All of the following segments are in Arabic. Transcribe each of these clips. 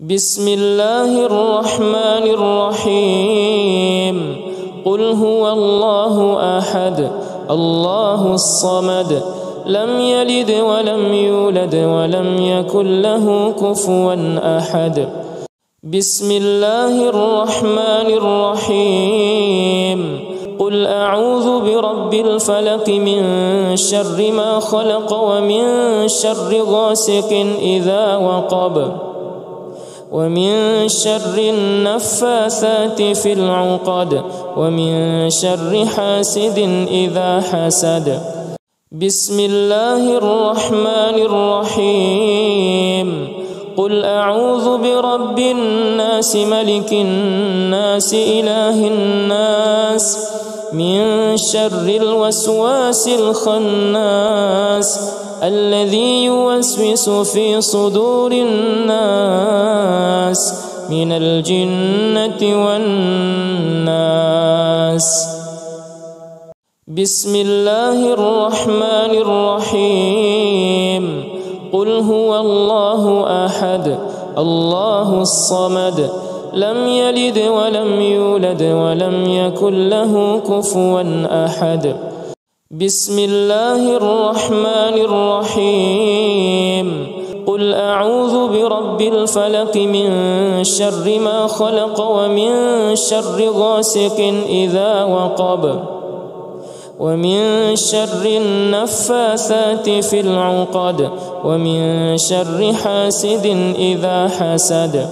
بسم الله الرحمن الرحيم قل هو الله أحد الله الصمد لم يلد ولم يولد ولم يكن له كفوا أحد بسم الله الرحمن الرحيم قل أعوذ برب الفلق من شر ما خلق ومن شر غاسق إذا وقب ومن شر النفاثات في العقد ومن شر حاسد إذا حسد بسم الله الرحمن الرحيم قل أعوذ برب الناس ملك الناس إله الناس من شر الوسواس الخناس الذي يوسوس في صدور الناس من الجنة والناس بسم الله الرحمن الرحيم قل هو الله أحد الله الصمد لم يلد ولم يولد ولم يكن له كفوا أحد بسم الله الرحمن الرحيم قل أعوذ برب الفلق من شر ما خلق ومن شر غاسق إذا وقب ومن شر النفاثات في العقد ومن شر حاسد إذا حسد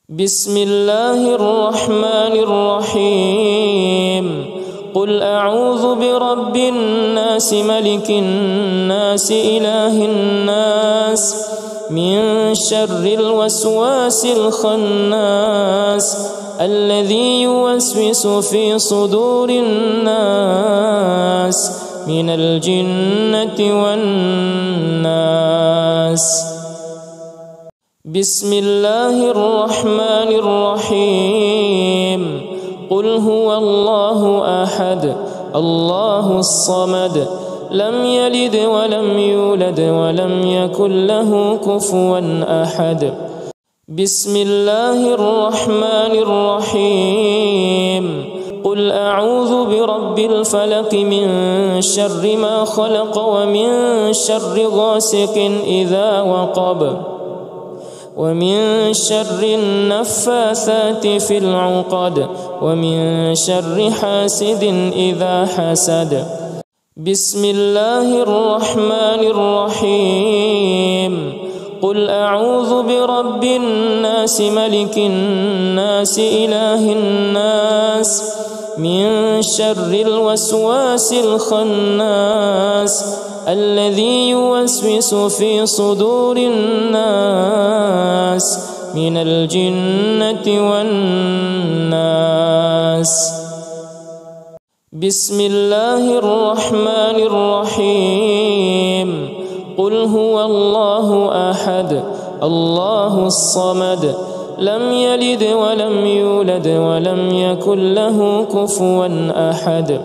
بسم الله الرحمن الرحيم قل أعوذ برب الناس ملك الناس إله الناس من شر الوسواس الخناس الذي يوسوس في صدور الناس من الجنة والناس بسم الله الرحمن الرحيم قل هو الله أحد الله الصمد لم يلد ولم يولد ولم يكن له كفوا أحد بسم الله الرحمن الرحيم قل أعوذ برب الفلق من شر ما خلق ومن شر غاسق إذا وقب ومن شر النفاثات في العقد ومن شر حاسد إذا حسد بسم الله الرحمن الرحيم قل أعوذ برب الناس ملك الناس إله الناس من شر الوسواس الخناس الذي يوسوس في صدور الناس من الجنة والناس بسم الله الرحمن الرحيم قل هو الله أحد الله الصمد لم يلد ولم يولد ولم يكن له كفوا أحد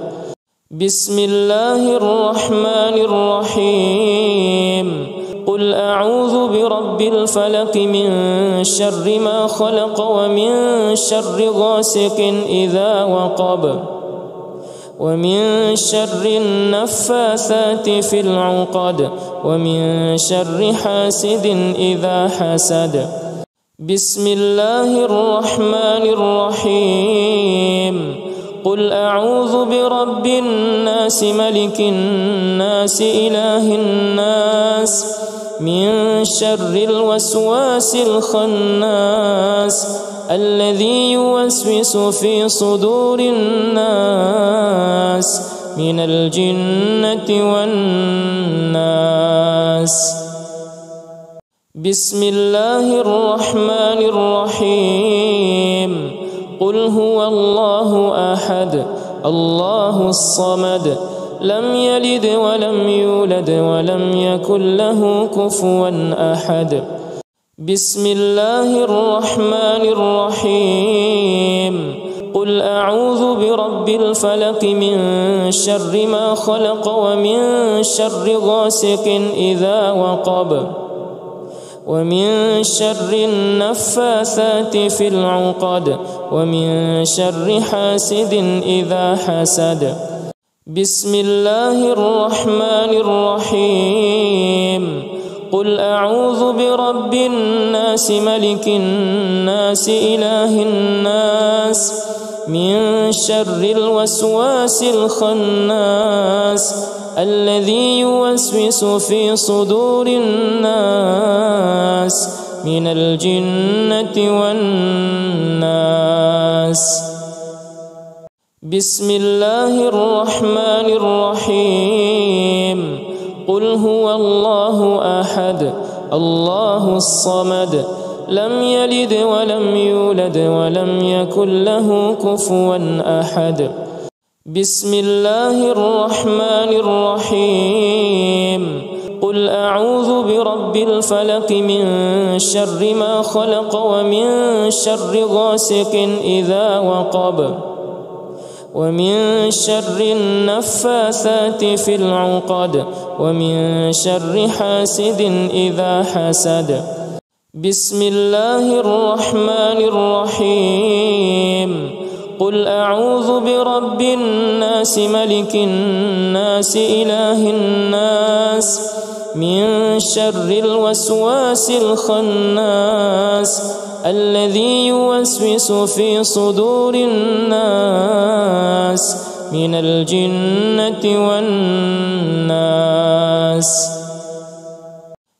بسم الله الرحمن الرحيم قل أعوذ برب الفلق من شر ما خلق ومن شر غاسق إذا وقب ومن شر النفاثات في العقد ومن شر حاسد إذا حسد بسم الله الرحمن الرحيم قل أعوذ برب الناس ملك الناس إله الناس من شر الوسواس الخناس الذي يوسوس في صدور الناس من الجنة والناس بسم الله الرحمن الرحيم قل هو الله أحد الله الصمد لم يلد ولم يولد ولم يكن له كفوا أحد بسم الله الرحمن الرحيم قل أعوذ برب الفلق من شر ما خلق ومن شر غاسق إذا وقب ومن شر النفاثات في العقد ومن شر حاسد إذا حسد. بسم الله الرحمن الرحيم. قل أعوذ برب الناس ملك الناس إله الناس من شر الوسواس الخناس الذي يوسوس في صدور الناس من الجنة والناس. بسم الله الرحمن الرحيم. قل هو الله أحد الله الصمد لم يلد ولم يولد ولم يكن له كفوا أحد. بسم الله الرحمن الرحيم. قل أعوذ برب الفلق من شر ما خلق ومن شر غاسق إذا وقب ومن شر النفاثات في العقد ومن شر حاسد إذا حسد. بسم الله الرحمن الرحيم. قل أعوذ برب الناس ملك الناس إله الناس من شر الوسواس الخناس الذي يوسوس في صدور الناس من الجنة والناس.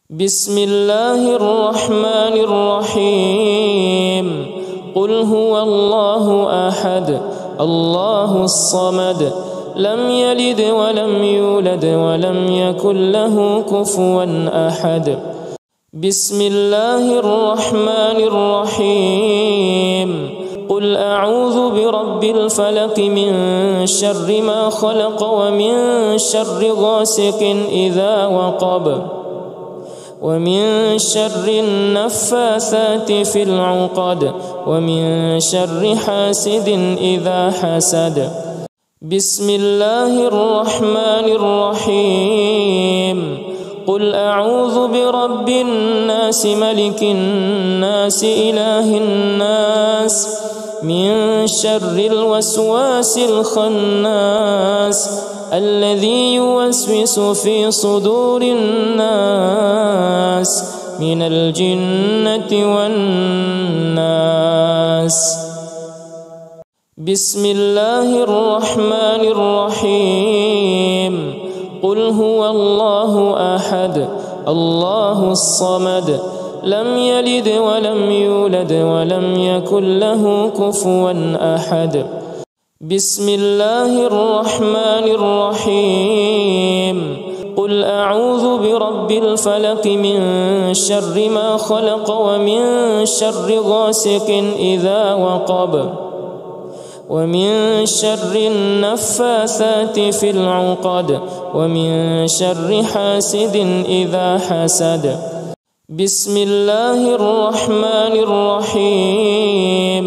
بسم الله الرحمن الرحيم. قل هو الله أحد الله الصمد لم يلد ولم يولد ولم يكن له كفوا أحد. بسم الله الرحمن الرحيم. قل أعوذ برب الفلق من شر ما خلق ومن شر غاسق إذا وقب ومن شر النفاثات في العقد ومن شر حاسد إذا حسد. بسم الله الرحمن الرحيم. قل أعوذ برب الناس ملك الناس إله الناس من شر الوسواس الخناس الذي يوسوس في صدور الناس من الجنة والناس. بسم الله الرحمن الرحيم. قل هو الله أحد الله الصمد لم يلد ولم يولد ولم يكن له كفوا أحد. بسم الله الرحمن الرحيم. قل أعوذ برب الفلق من شر ما خلق ومن شر غاسق إذا وقب ومن شر النفاثات في العقد ومن شر حاسد إذا حسد. بسم الله الرحمن الرحيم.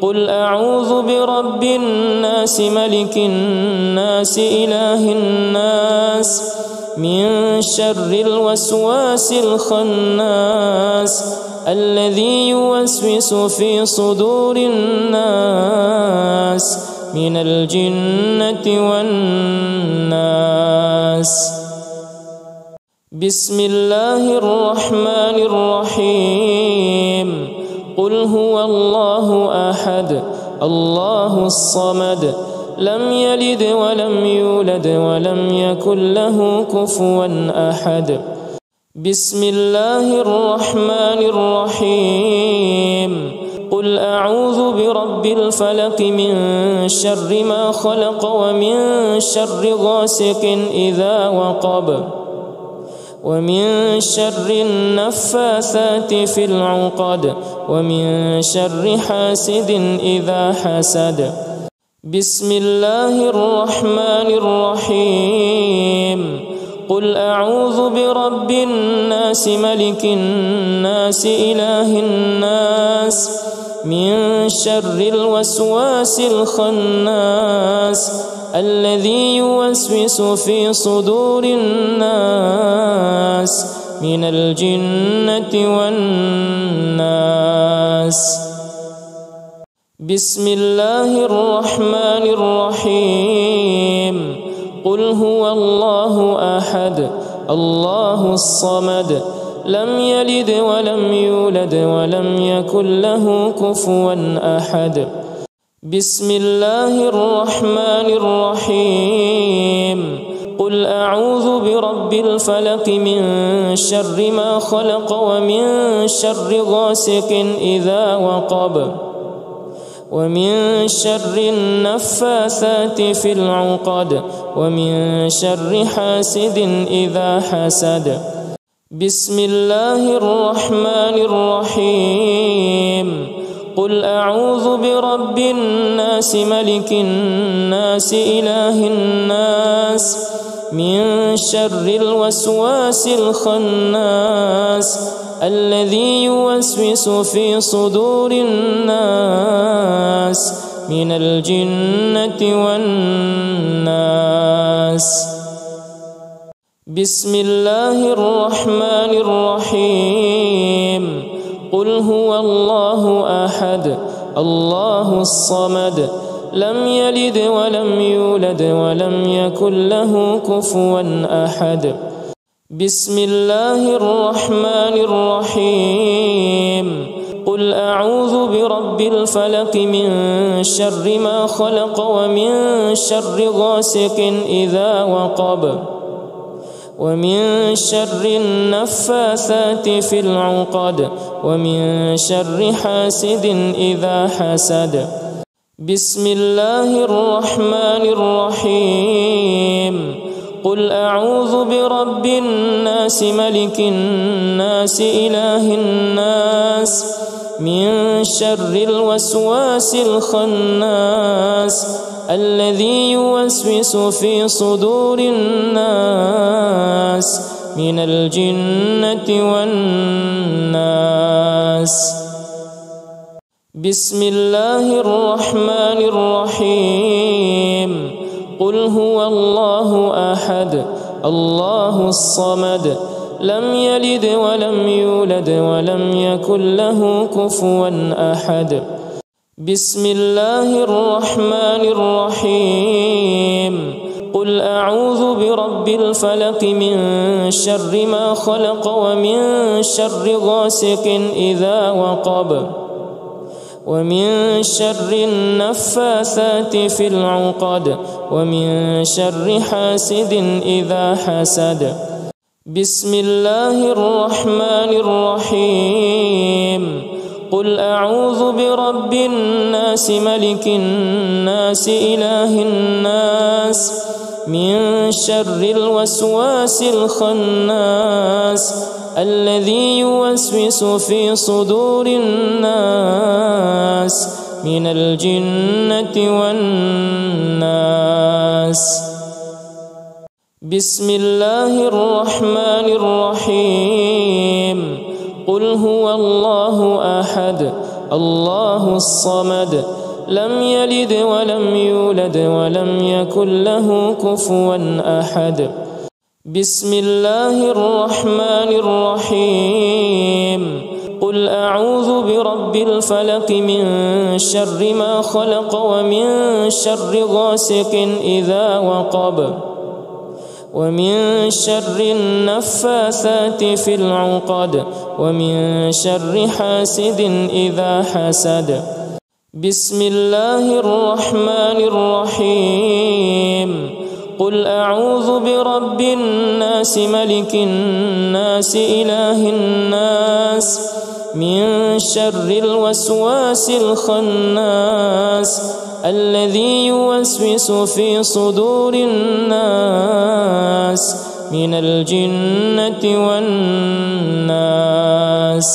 قل أعوذ برب الناس ملك الناس إله الناس من شر الوسواس الخناس الذي يوسوس في صدور الناس من الجنة والناس. بسم الله الرحمن الرحيم. قل هو الله أحد الله الصمد لم يلد ولم يولد ولم يكن له كفوا أحد. بسم الله الرحمن الرحيم. قل أعوذ برب الفلق من شر ما خلق ومن شر غاسق إذا وقب ومن شر النفاثات في العقد ومن شر حاسد إذا حسد. بسم الله الرحمن الرحيم. قل أعوذ برب الناس ملك الناس إله الناس من شر الوسواس الخناس الذي يوسوس في صدور الناس من الجنة والناس. بسم الله الرحمن الرحيم. قل هو الله أحد الله الصمد لم يلد ولم يولد ولم يكن له كفوا أحد. بسم الله الرحمن الرحيم. قل أعوذ برب الفلق من شر ما خلق ومن شر غاسق إذا وقب ومن شر النفاثات في العقد ومن شر حاسد إذا حسد. بسم الله الرحمن الرحيم. قل أعوذ برب الناس ملك الناس إله الناس من شر الوسواس الخناس الذي يوسوس في صدور الناس من الجنة والناس. بسم الله الرحمن الرحيم. قل هو الله أحد الله الصمد لم يلد ولم يولد ولم يكن له كفوا أحد. بسم الله الرحمن الرحيم. قل أعوذ برب الفلق من شر ما خلق ومن شر غاسق إذا وقب ومن شر النفاثات في العقد ومن شر حاسد إذا حسد. بسم الله الرحمن الرحيم. قل أعوذ برب الناس ملك الناس إله الناس من شر الوسواس الخناس الذي يوسوس في صدور الناس من الجنة والناس. بسم الله الرحمن الرحيم. قل هو الله أحد الله الصمد لم يلد ولم يولد ولم يكن له كفوا أحد. بسم الله الرحمن الرحيم. قل أعوذ برب الفلق من شر ما خلق ومن شر غاسق إذا وقب ومن شر النفاثات في العقد ومن شر حاسد إذا حسد. بسم الله الرحمن الرحيم. قل أعوذ برب الناس ملك الناس إله الناس من شر الوسواس الخناس الذي يوسوس في صدور الناس من الجنة والناس. بسم الله الرحمن الرحيم. قل هو الله أحد الله الصمد لم يلد ولم يولد ولم يكن له كفوا أحد. بسم الله الرحمن الرحيم. قل أعوذ برب الفلق من شر ما خلق ومن شر غاسق إذا وقب ومن شر النفاثات في العقد ومن شر حاسد إذا حسد. بسم الله الرحمن الرحيم. قل أعوذ برب الناس ملك الناس إله الناس من شر الوسواس الخناس الذي يوسوس في صدور الناس من الجنة والناس.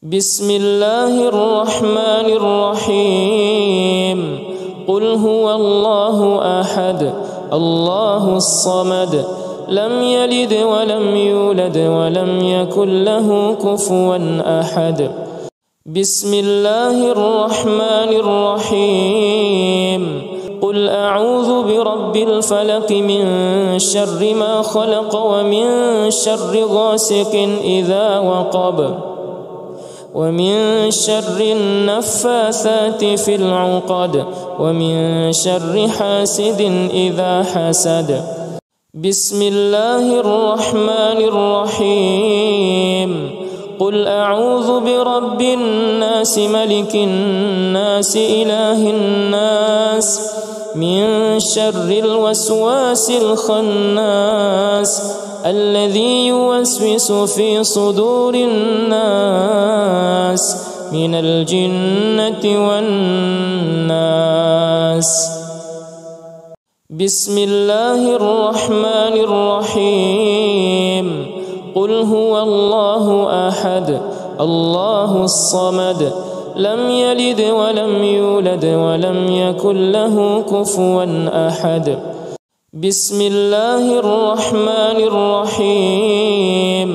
بسم الله الرحمن الرحيم. قل هو الله أحد الله الصمد لم يلد ولم يولد ولم يكن له كفوا أحد. بسم الله الرحمن الرحيم. قل قل أعوذ برب الفلق من شر ما خلق ومن شر غاسق إذا وقب ومن شر النفاثات في العقد ومن شر حاسد إذا حسد. بسم الله الرحمن الرحيم. قل أعوذ برب الناس ملك الناس إله الناس من شر الوسواس الخناس الذي يوسوس في صدور الناس من الجنة والناس. بسم الله الرحمن الرحيم. قل هو الله أحد الله الصمد لم يلد ولم يولد ولم يكن له كفوا أحد. بسم الله الرحمن الرحيم.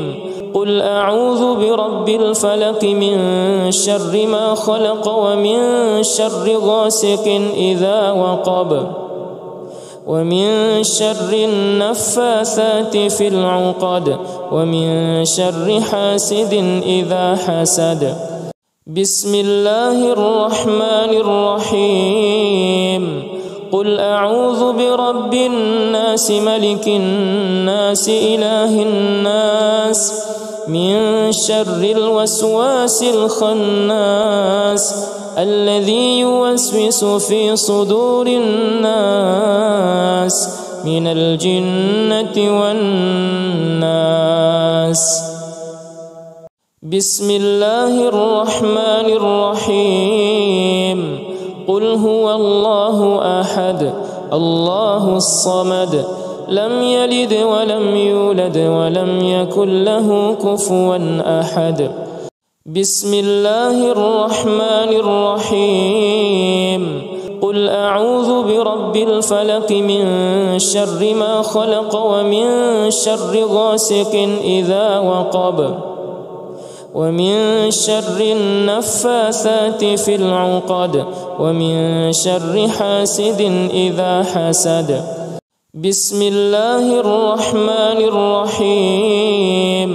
قل أعوذ برب الفلق من شر ما خلق ومن شر غاسق إذا وقب ومن شر النفاثات في العقد ومن شر حاسد إذا حسد. بسم الله الرحمن الرحيم. قل أعوذ برب الناس ملك الناس إله الناس من شر الوسواس الخناس الذي يوسوس في صدور الناس من الجنة والناس. بسم الله الرحمن الرحيم. قل هو الله أحد الله الصمد لم يلد ولم يولد ولم يكن له كفوا أحد. بسم الله الرحمن الرحيم. قل أعوذ برب الفلق من شر ما خلق ومن شر غاسق إذا وقب ومن شر النفاثات في العقد ومن شر حاسد إذا حسد. بسم الله الرحمن الرحيم.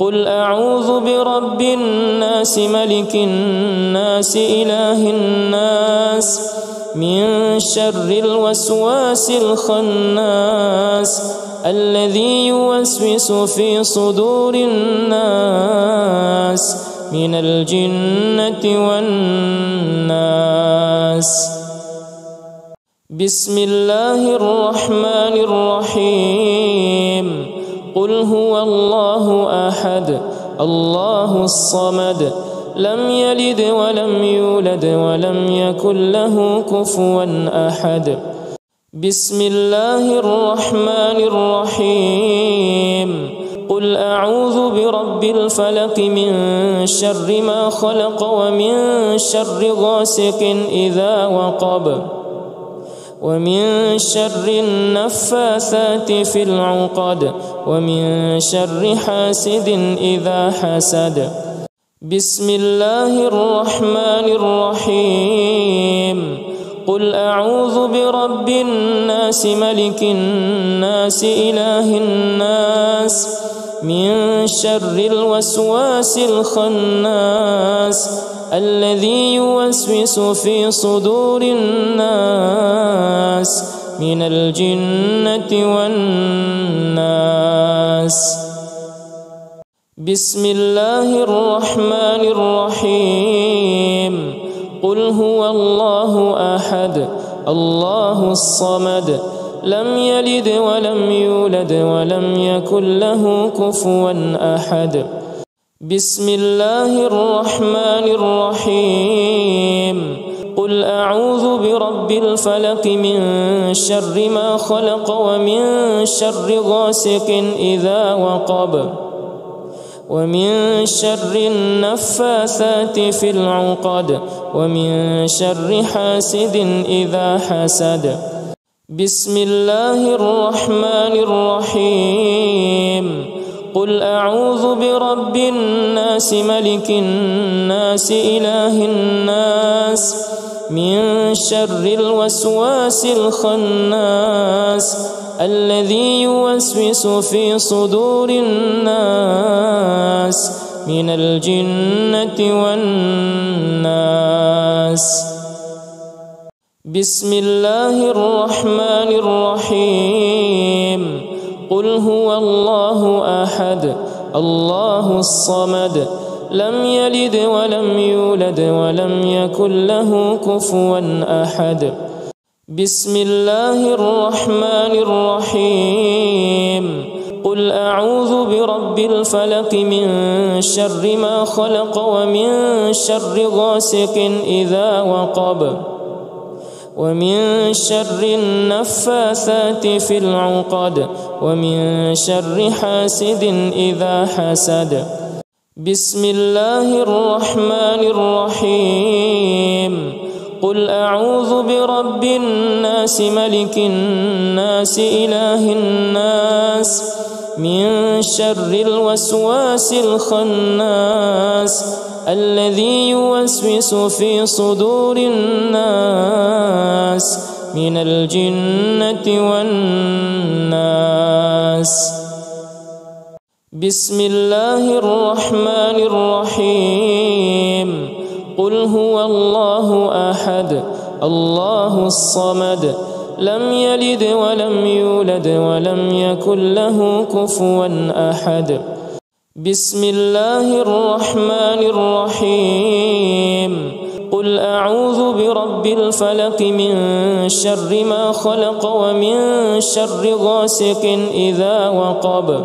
قل أعوذ برب الناس ملك الناس إله الناس من شر الوسواس الخناس الذي يوسوس في صدور الناس من الجنة والناس. بسم الله الرحمن الرحيم. قل هو الله أحد الله الصمد لم يلد ولم يولد ولم يكن له كفوا أحد. بسم الله الرحمن الرحيم. قل أعوذ برب الفلق من شر ما خلق ومن شر غاسق إذا وقب ومن شر النفاثات في العقد ومن شر حاسد إذا حسد. بسم الله الرحمن الرحيم. قل أعوذ برب الناس ملك الناس إله الناس من شر الوسواس الخناس الذي يوسوس في صدور الناس من الجنة والناس. بسم الله الرحمن الرحيم. قل هو الله أحد الله الصمد لم يلد ولم يولد ولم يكن له كفوا أحد. بسم الله الرحمن الرحيم. قل أعوذ برب الفلق من شر ما خلق ومن شر غاسق إذا وقب ومن شر النفاثات في العقد ومن شر حاسد إذا حسد. بسم الله الرحمن الرحيم. قل أعوذ برب الناس ملك الناس إله الناس من شر الوسواس الخناس الذي يوسوس في صدور الناس من الجنة والناس. بسم الله الرحمن الرحيم. قل هو الله أحد الله الصمد لم يلد ولم يولد ولم يكن له كفوا أحد. بسم الله الرحمن الرحيم. قل أعوذ برب الفلق من شر ما خلق ومن شر غاسق إذا وقب ومن شر النفاثات في العقد ومن شر حاسد إذا حسد. بسم الله الرحمن الرحيم. قل أعوذ برب الناس ملك الناس إله الناس من شر الوسواس الخناس الذي يوسوس في صدور الناس من الجنة والناس. بسم الله الرحمن الرحيم. قل هو الله أحد الله الصمد لم يلد ولم يولد ولم يكن له كفوا أحد. بسم الله الرحمن الرحيم. قل أعوذ برب الفلق من شر ما خلق ومن شر غاسق إذا وقب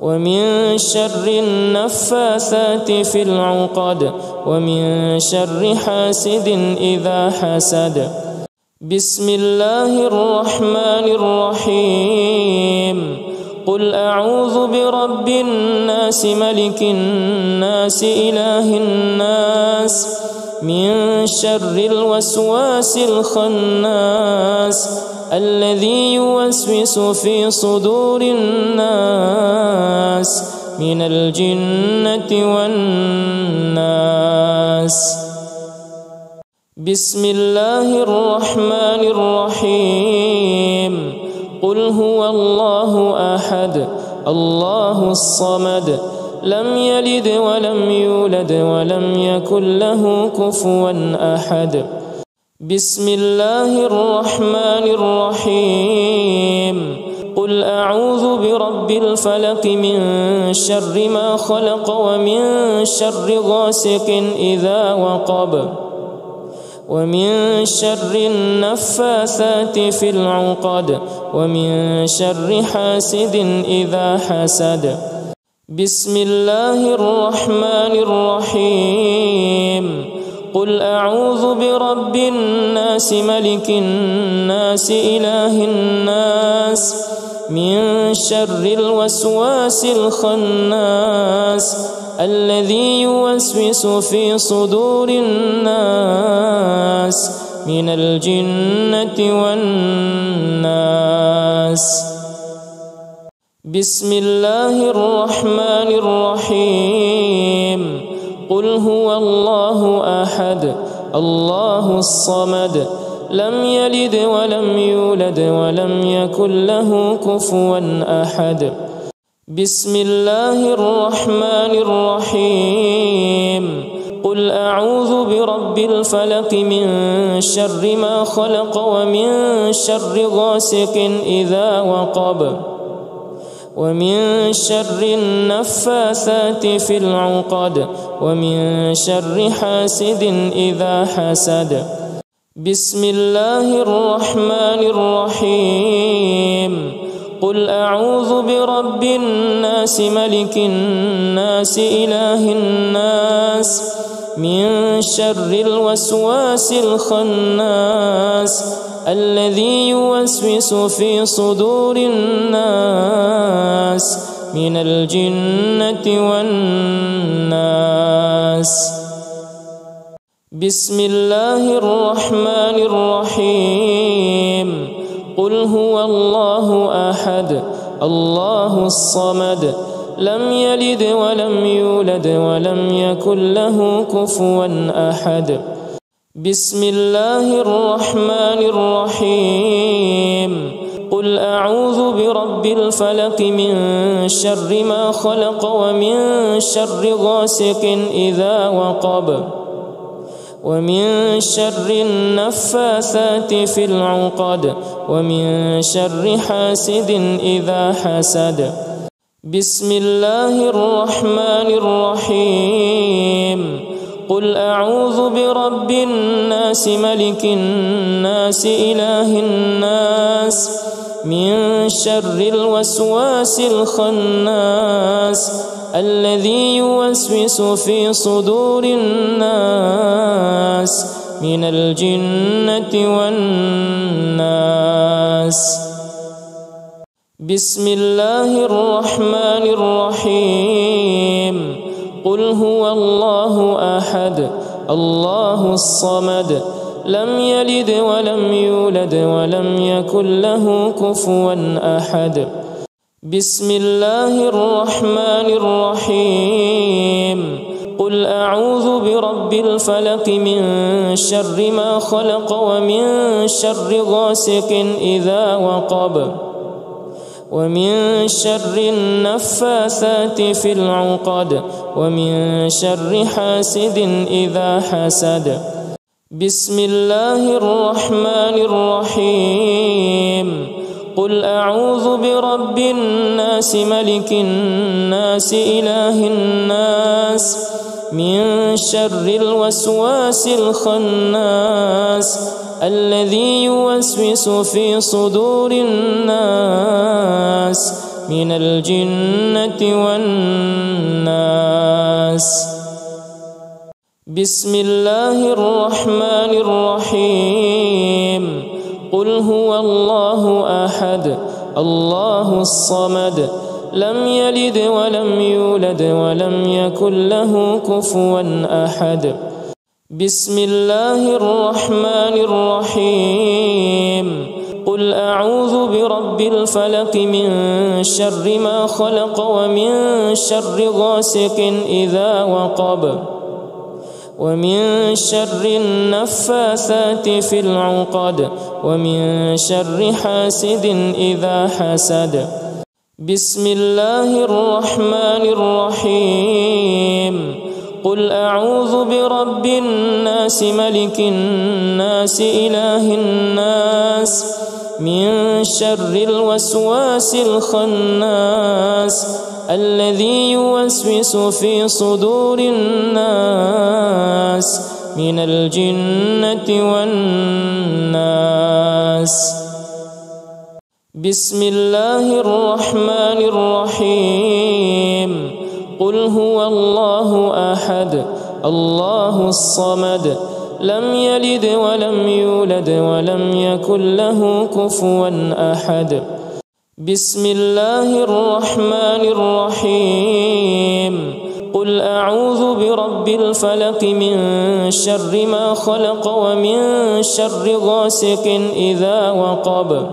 ومن شر النفاثات في العقد ومن شر حاسد إذا حسد. بسم الله الرحمن الرحيم. قل أعوذ برب الناس ملك الناس إله الناس من شر الوسواس الخناس الذي يوسوس في صدور الناس من الجنة والناس. بسم الله الرحمن الرحيم. قل هو الله أحد الله الصمد لم يلد ولم يولد ولم يكن له كفوا أحد. بسم الله الرحمن الرحيم. قل أعوذ برب الفلق من شر ما خلق ومن شر غاسق إذا وقب ومن شر النفاثات في العقد ومن شر حاسد إذا حسد. بسم الله الرحمن الرحيم. قل أعوذ برب الناس ملك الناس إله الناس من شر الوسواس الخناس الذي يوسوس في صدور الناس من الجنة والناس. بسم الله الرحمن الرحيم. قل هو الله أحد الله الصمد لم يلد ولم يولد ولم يكن له كفوا أحد. بسم الله الرحمن الرحيم. قل أعوذ برب الفلق من شر ما خلق ومن شر غاسق إذا وقب ومن شر النفاثات في العقد ومن شر حاسد إذا حسد. بسم الله الرحمن الرحيم. قل أعوذ برب الناس ملك الناس إله الناس من شر الوسواس الخناس الذي يوسوس في صدور الناس من الجنة والناس. بسم الله الرحمن الرحيم. قل هو الله أحد الله الصمد لم يلد ولم يولد ولم يكن له كفوا أحد. بسم الله الرحمن الرحيم قل أعوذ برب الفلق من شر ما خلق ومن شر غاسق إذا وقب ومن شر النفاثات في العقد ومن شر حاسد إذا حسد بسم الله الرحمن الرحيم قل أعوذ برب الناس ملك الناس إله الناس من شر الوسواس الخناس الذي يوسوس في صدور الناس من الجنة والناس بسم الله الرحمن الرحيم قل هو الله أحد الله الصمد لم يلد ولم يولد ولم يكن له كفوا أحد بسم الله الرحمن الرحيم قل أعوذ برب الفلق من شر ما خلق ومن شر غاسق إذا وقب ومن شر النفاثات في العقد ومن شر حاسد إذا حسد بسم الله الرحمن الرحيم قل أعوذ برب الناس ملك الناس إله الناس من شر الوسواس الخناس الذي يوسوس في صدور الناس من الجنة والناس بسم الله الرحمن الرحيم قل هو الله أحد الله الصمد لم يلد ولم يولد ولم يكن له كفوا أحد بسم الله الرحمن الرحيم قل أعوذ برب الفلق من شر ما خلق ومن شر غاسق إذا وقب ومن شر النفاثات في العقد ومن شر حاسد إذا حسد بسم الله الرحمن الرحيم قل أعوذ برب الناس ملك الناس إله الناس من شر الوسواس الخناس الذي يوسوس في صدور الناس من الجنة والناس بسم الله الرحمن الرحيم قل هو الله أحد الله الصمد لم يلد ولم يولد ولم يكن له كفوا أحد بسم الله الرحمن الرحيم قل أعوذ برب الفلق من شر ما خلق ومن شر غاسق إذا وقب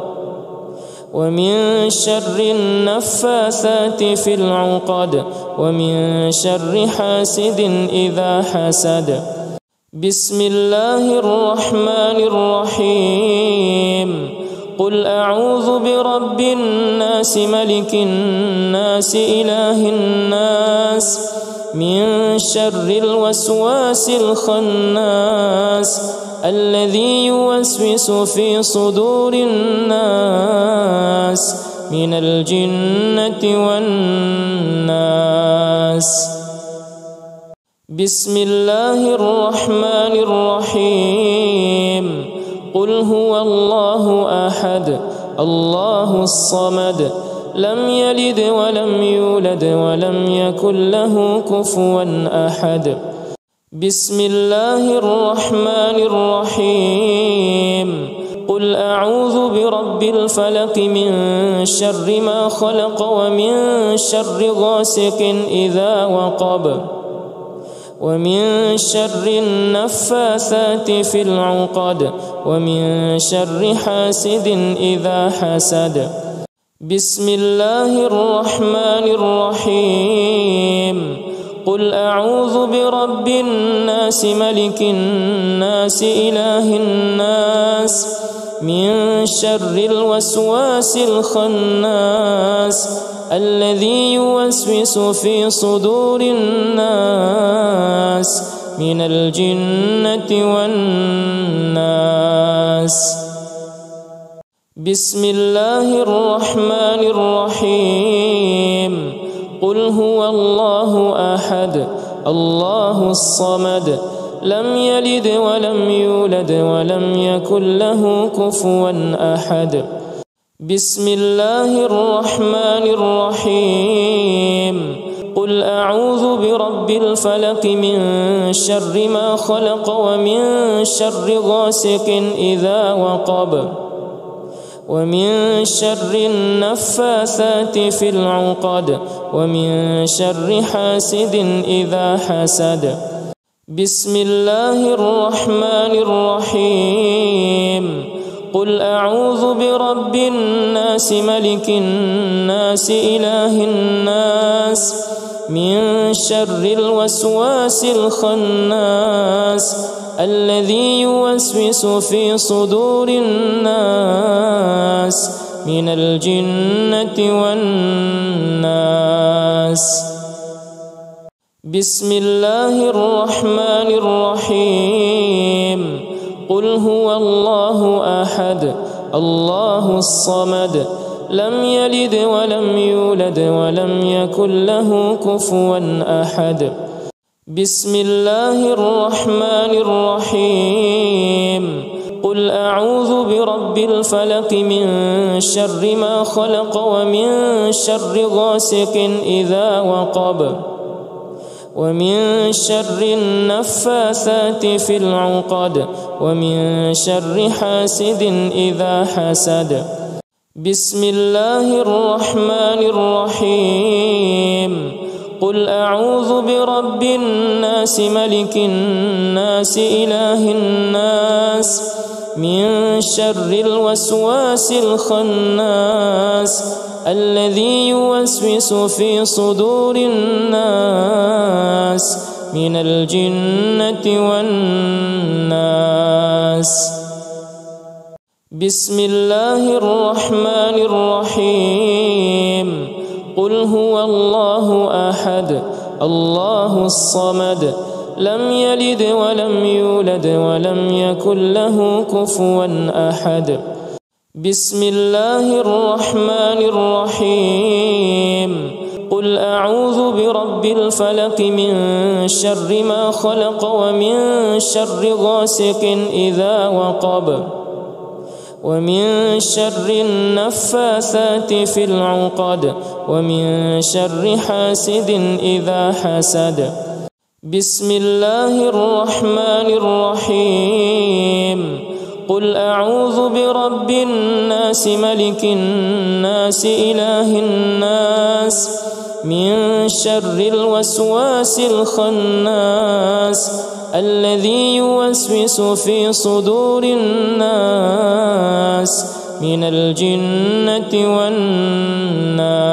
ومن شر النفاثات في العقد ومن شر حاسد إذا حسد بسم الله الرحمن الرحيم قل أعوذ برب الناس ملك الناس إله الناس من شر الوسواس الخناس الذي يوسوس في صدور الناس من الجنة والناس بسم الله الرحمن الرحيم قل هو الله أحد الله الصمد لم يلد ولم يولد ولم يكن له كفوا أحد بسم الله الرحمن الرحيم قل أعوذ برب الفلق من شر ما خلق ومن شر غاسق إذا وقب ومن شر النفاثات في العقد ومن شر حاسد إذا حسد بسم الله الرحمن الرحيم قل أعوذ برب الناس ملك الناس إله الناس من شر الوسواس الخناس الذي يوسوس في صدور الناس من الجنة والناس. بسم الله الرحمن الرحيم. قل هو الله أحد الله الصمد لم يلد ولم يولد ولم يكن له كفوا أحد. بسم الله الرحمن الرحيم. قل أعوذ برب الفلق من شر ما خلق ومن شر غاسق إذا وقب ومن شر النفاثات في العقد ومن شر حاسد إذا حسد. بسم الله الرحمن الرحيم. قل أعوذ برب الناس ملك الناس إله الناس من شر الوسواس الخناس الذي يوسوس في صدور الناس من الجنة والناس. بسم الله الرحمن الرحيم. قل هو الله أحد الله الصمد لم يلد ولم يولد ولم يكن له كفوا أحد. بسم الله الرحمن الرحيم. قل أعوذ برب الفلق من شر ما خلق ومن شر غاسق إذا وقب ومن شر النفاثات في العقد ومن شر حاسد إذا حسد. بسم الله الرحمن الرحيم. قل أعوذ برب الناس ملك الناس إله الناس من شر الوسواس الخناس الذي يوسوس في صدور الناس من الجنة والناس. بسم الله الرحمن الرحيم. قل هو الله أحد الله الصمد لم يلد ولم يولد ولم يكن له كفوا أحد. بسم الله الرحمن الرحيم. قل أعوذ برب الفلق من شر ما خلق ومن شر غاسق إذا وقب ومن شر النفاثات في العقد ومن شر حاسد إذا حسد. بسم الله الرحمن الرحيم. قل أعوذ برب الناس ملك الناس إله الناس من شر الوسواس الخناس الذي يوسوس في صدور الناس من الجنة والناس.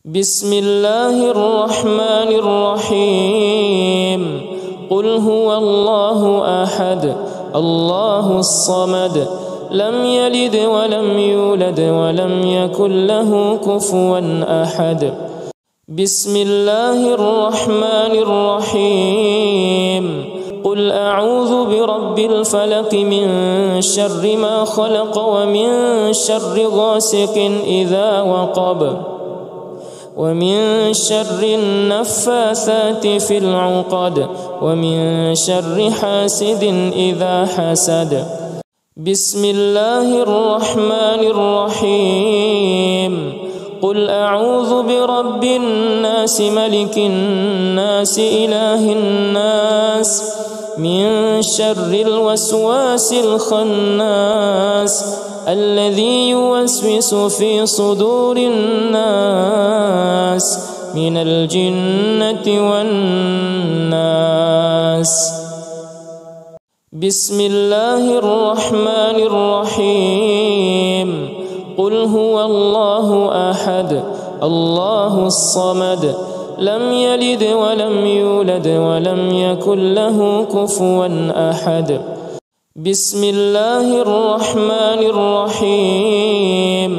بسم الله الرحمن الرحيم. قل هو الله أحد الله الصمد لم يلد ولم يولد ولم يكن له كفوا أحد. بسم الله الرحمن الرحيم. قل أعوذ برب الفلق من شر ما خلق ومن شر غاسق إذا وقب ومن شر النفاثات في العقد ومن شر حاسد إذا حسد. بسم الله الرحمن الرحيم. قل أعوذ برب الناس ملك الناس إله الناس من شر الوسواس الخناس الذي يوسوس في صدور الناس من الجنة والناس. بسم الله الرحمن الرحيم. قل هو الله أحد الله الصمد لم يلد ولم يولد ولم يكن له كفوا أحد. بسم الله الرحمن الرحيم.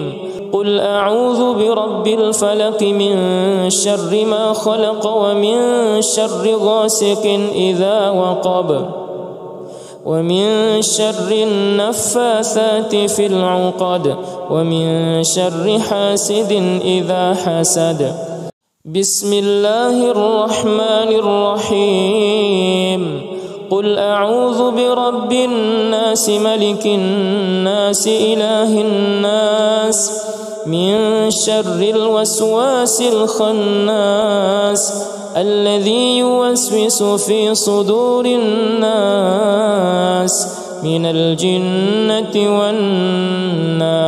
قل أعوذ برب الفلق من شر ما خلق ومن شر غاسق إذا وقب ومن شر النفاثات في العقد ومن شر حاسد إذا حسد. بسم الله الرحمن الرحيم. قل أعوذ برب الناس ملك الناس إله الناس من شر الوسواس الخناس الذي يوسوس في صدور الناس من الجنة والناس.